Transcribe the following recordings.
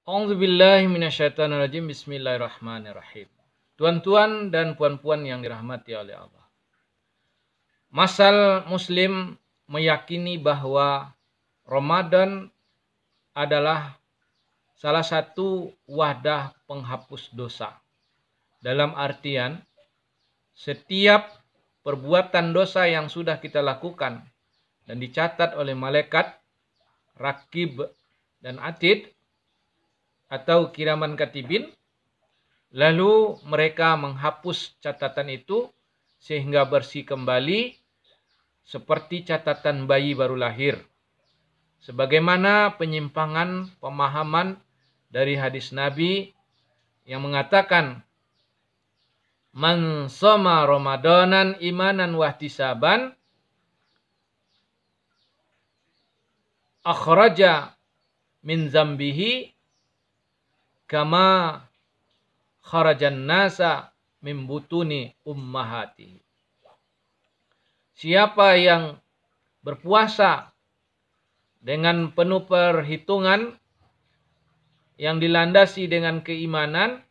A'udzubillahi minasyaitonirrajim. Bismillahirrahmanirrahim. Tuan-tuan dan puan-puan yang dirahmati oleh Allah. Masal Muslim meyakini bahwa Ramadan adalah salah satu wadah penghapus dosa. Dalam artian, setiap perbuatan dosa yang sudah kita lakukan dan dicatat oleh malaikat, Rakib dan Atid, atau kiraman katibin, lalu mereka menghapus catatan itu sehingga bersih kembali seperti catatan bayi baru lahir. Sebagaimana penyimpangan pemahaman dari hadis Nabi yang mengatakan, "Man shoma Ramadanan imanan wahtisaban akhraja min zambihi kama kharajan nasa min butuni ummahati." Siapa yang berpuasa dengan penuh perhitungan yang dilandasi dengan keimanan,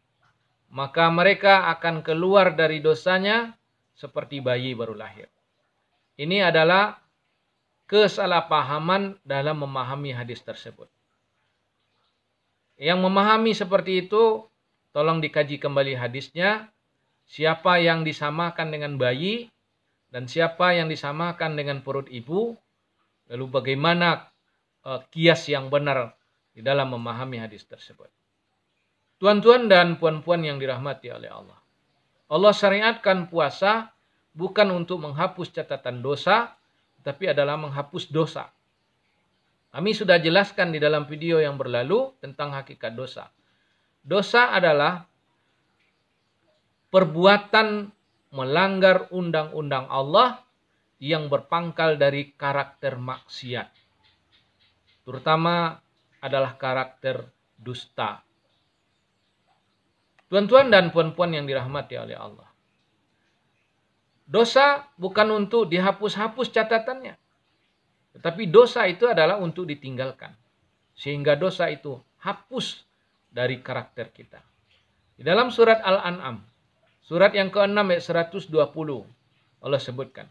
maka mereka akan keluar dari dosanya seperti bayi baru lahir. Ini adalah kesalahpahaman dalam memahami hadis tersebut. Yang memahami seperti itu, tolong dikaji kembali hadisnya. Siapa yang disamakan dengan bayi dan siapa yang disamakan dengan perut ibu. Lalu bagaimana kias yang benar di dalam memahami hadis tersebut. Tuan-tuan dan puan-puan yang dirahmati oleh Allah. Allah syariatkan puasa bukan untuk menghapus catatan dosa, tapi adalah menghapus dosa. Kami sudah jelaskan di dalam video yang berlalu tentang hakikat dosa. Dosa adalah perbuatan melanggar undang-undang Allah yang berpangkal dari karakter maksiat. Terutama adalah karakter dusta. Tuan-tuan dan puan-puan yang dirahmati oleh Allah. Dosa bukan untuk dihapus-hapus catatannya. Tetapi dosa itu adalah untuk ditinggalkan. Sehingga dosa itu hapus dari karakter kita. Di dalam surat Al-An'am, surat yang ke-6 ayat 120, Allah sebutkan,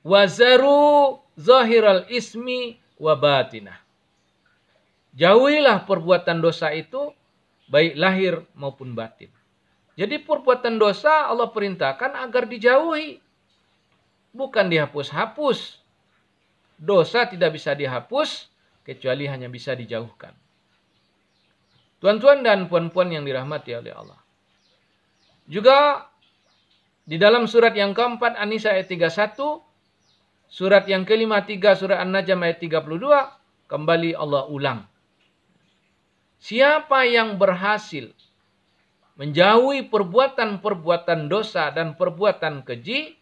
"Wazaru zahiral ismi wa batinah." Jauhilah perbuatan dosa itu, baik lahir maupun batin. Jadi perbuatan dosa Allah perintahkan agar dijauhi. Bukan dihapus-hapus. Dosa tidak bisa dihapus, kecuali hanya bisa dijauhkan. Tuan-tuan dan puan-puan yang dirahmati oleh Allah. Juga di dalam surat yang keempat, An-Nisa ayat 31, surat yang ke-53, surat An-Najm ayat 32, kembali Allah ulang. Siapa yang berhasil menjauhi perbuatan-perbuatan dosa dan perbuatan keji,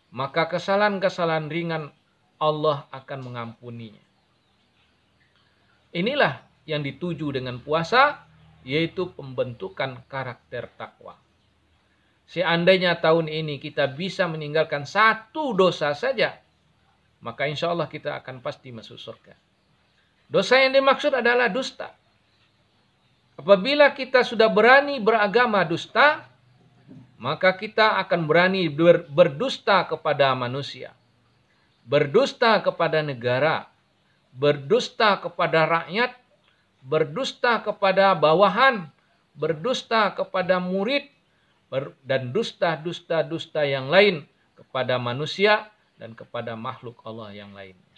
maka kesalahan-kesalahan ringan Allah akan mengampuninya. Inilah yang dituju dengan puasa, yaitu pembentukan karakter takwa. Seandainya tahun ini kita bisa meninggalkan satu dosa saja, maka insya Allah kita akan pasti masuk surga. Dosa yang dimaksud adalah dusta. Apabila kita sudah berani beragama dusta, maka kita akan berani berdusta kepada manusia, berdusta kepada negara, berdusta kepada rakyat, berdusta kepada bawahan, berdusta kepada murid, dan dusta-dusta yang lain kepada manusia dan kepada makhluk Allah yang lainnya.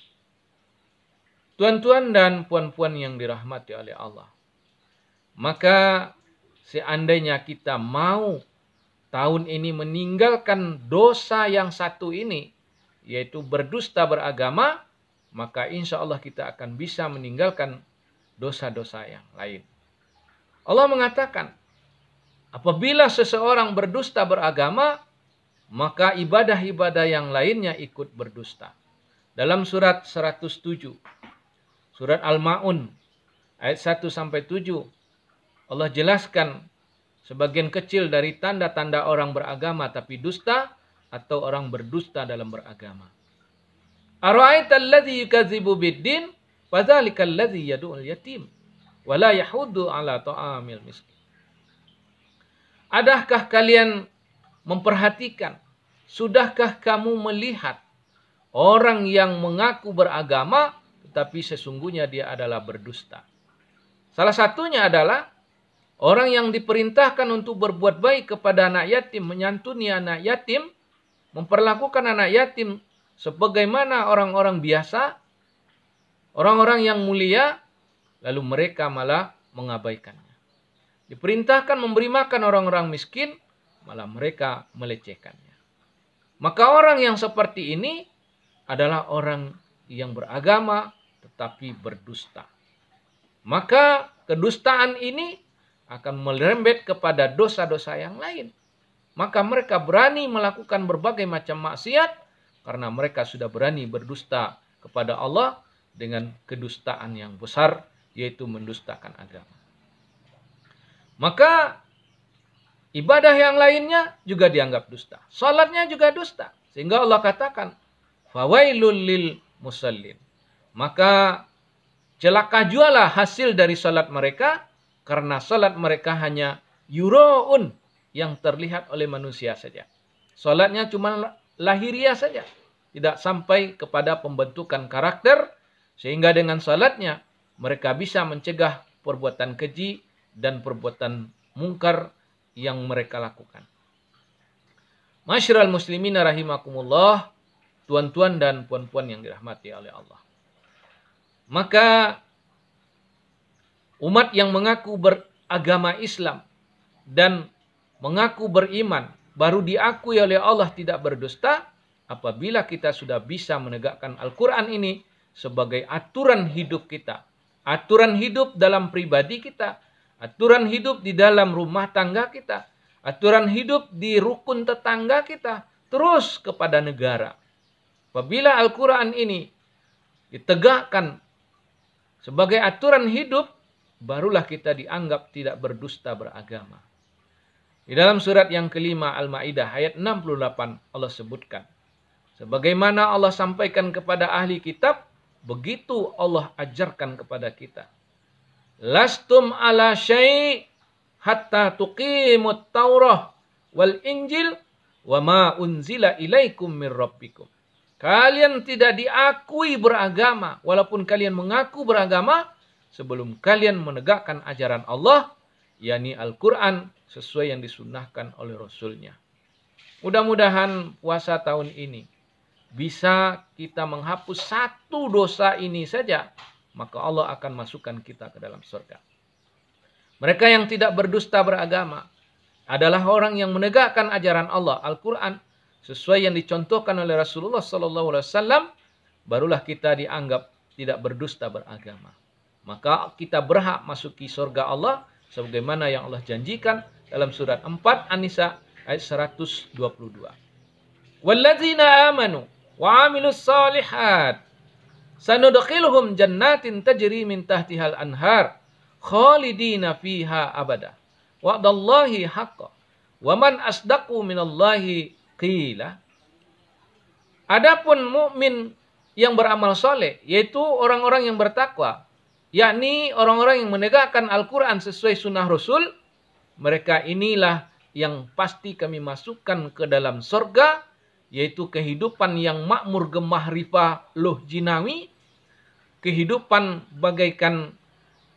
Tuan-tuan dan puan-puan yang dirahmati oleh Allah. Maka seandainya kita mau tahun ini meninggalkan dosa yang satu ini, yaitu berdusta beragama, maka insya Allah kita akan bisa meninggalkan dosa-dosa yang lain. Allah mengatakan, apabila seseorang berdusta beragama, maka ibadah-ibadah yang lainnya ikut berdusta. Dalam surat 107, surat Al-Ma'un, ayat 1-7, Allah jelaskan sebagian kecil dari tanda-tanda orang beragama tapi dusta atau orang berdusta dalam beragama. Ara'aita alladzi yukadzibu biddin, fadzalikal ladzi yad'ul yatim. wa la yahuddu ala ta'amil miskin. Adakah kalian memperhatikan, sudahkah kamu melihat orang yang mengaku beragama tetapi sesungguhnya dia adalah berdusta? Salah satunya adalah orang yang diperintahkan untuk berbuat baik kepada anak yatim, menyantuni anak yatim, memperlakukan anak yatim sebagaimana orang-orang biasa, orang-orang yang mulia, lalu mereka malah mengabaikannya. Diperintahkan memberi makan orang-orang miskin, malah mereka melecehkannya. Maka orang yang seperti ini adalah orang yang beragama tetapi berdusta. Maka kedustaan ini akan merembet kepada dosa-dosa yang lain. Maka mereka berani melakukan berbagai macam maksiat karena mereka sudah berani berdusta kepada Allah dengan kedustaan yang besar, yaitu mendustakan agama. Maka ibadah yang lainnya juga dianggap dusta. Salatnya juga dusta. Sehingga Allah katakan, fawailul lil musallin. Maka celaka jualah hasil dari salat mereka, karena salat mereka hanya yuraun, yang terlihat oleh manusia saja. Salatnya cuma lahiriah saja. Tidak sampai kepada pembentukan karakter, sehingga dengan salatnya mereka bisa mencegah perbuatan keji dan perbuatan mungkar yang mereka lakukan. Masyiral muslimin rahimakumullah, tuan-tuan dan puan-puan yang dirahmati oleh Allah. Maka umat yang mengaku beragama Islam dan mengaku beriman baru diakui oleh Allah tidak berdusta apabila kita sudah bisa menegakkan Al-Quran ini sebagai aturan hidup kita. Aturan hidup dalam pribadi kita, aturan hidup di dalam rumah tangga kita, aturan hidup di rukun tetangga kita, terus kepada negara. Apabila Al-Quran ini ditegakkan sebagai aturan hidup, barulah kita dianggap tidak berdusta beragama. Di dalam surat yang kelima Al-Ma'idah ayat 68 Allah sebutkan, sebagaimana Allah sampaikan kepada ahli kitab, begitu Allah ajarkan kepada kita. Lastum ala syai' hatta tuqimut Taurah wal Injil wa ma unzila ilaikum mir rabbikum. Kalian tidak diakui beragama walaupun kalian mengaku beragama sebelum kalian menegakkan ajaran Allah, yakni Al-Quran sesuai yang disunnahkan oleh Rasulnya. Mudah-mudahan puasa tahun ini bisa kita menghapus satu dosa ini saja, maka Allah akan masukkan kita ke dalam surga. Mereka yang tidak berdusta beragama adalah orang yang menegakkan ajaran Allah, Al-Quran, sesuai yang dicontohkan oleh Rasulullah SAW, barulah kita dianggap tidak berdusta beragama. Maka kita berhak masuki surga Allah, sebagaimana yang Allah janjikan dalam surat 4 An-Nisa ayat 122. Walladzina amanu wa amilus salihat sanudkhiluhum jannatin tajri min tahtihal anhar khalidina fiha abada wa'dallahi haqqan wa man asdaqu minallahi qila. Adapun mukmin yang beramal soleh, yaitu orang-orang yang bertakwa, yakni orang-orang yang menegakkan Al-Quran sesuai sunnah Rasul, mereka inilah yang pasti kami masukkan ke dalam surga, yaitu kehidupan yang makmur gemah rifah luh jinawi, kehidupan bagaikan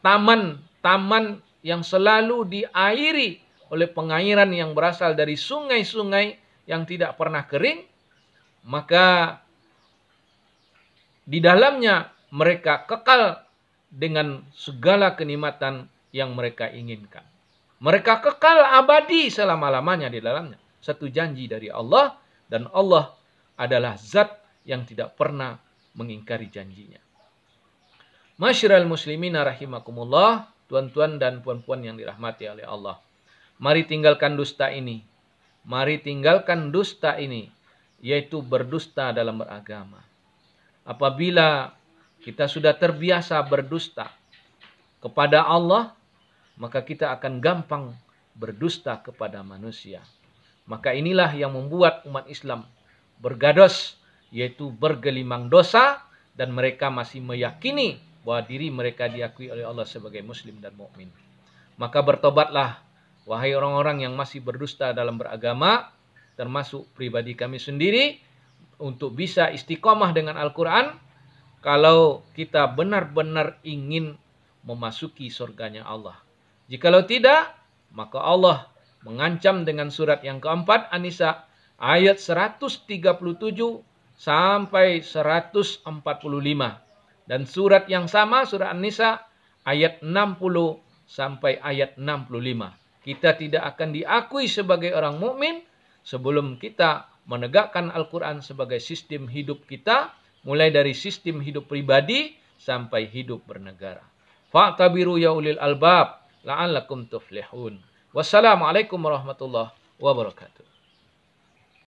taman-taman yang selalu diairi oleh pengairan yang berasal dari sungai-sungai yang tidak pernah kering, maka di dalamnya mereka kekal dengan segala kenikmatan yang mereka inginkan. Mereka kekal abadi selama-lamanya di dalamnya. Satu janji dari Allah, dan Allah adalah zat yang tidak pernah mengingkari janjinya. Masyiral muslimina rahimakumullah, tuan-tuan dan puan-puan yang dirahmati oleh Allah. Mari tinggalkan dusta ini. Mari tinggalkan dusta ini, yaitu berdusta dalam beragama. Apabila kita sudah terbiasa berdusta kepada Allah, maka kita akan gampang berdusta kepada manusia. Maka inilah yang membuat umat Islam bergados, yaitu bergelimang dosa, dan mereka masih meyakini bahwa diri mereka diakui oleh Allah sebagai muslim dan mukmin. Maka bertobatlah, wahai orang-orang yang masih berdusta dalam beragama, termasuk pribadi kami sendiri, untuk bisa istiqomah dengan Al-Quran, kalau kita benar-benar ingin memasuki surganya Allah. Jikalau tidak, maka Allah mengancam dengan surat yang keempat, An-Nisa, ayat 137 sampai 145. Dan surat yang sama, surah An-Nisa, ayat 60 sampai ayat 65. Kita tidak akan diakui sebagai orang mukmin sebelum kita menegakkan Al-Quran sebagai sistem hidup kita, mulai dari sistem hidup pribadi sampai hidup bernegara. Fa'tabiru ya ulil albab la'allakum tuflihun. Wassalamualaikum warahmatullahi wabarakatuh.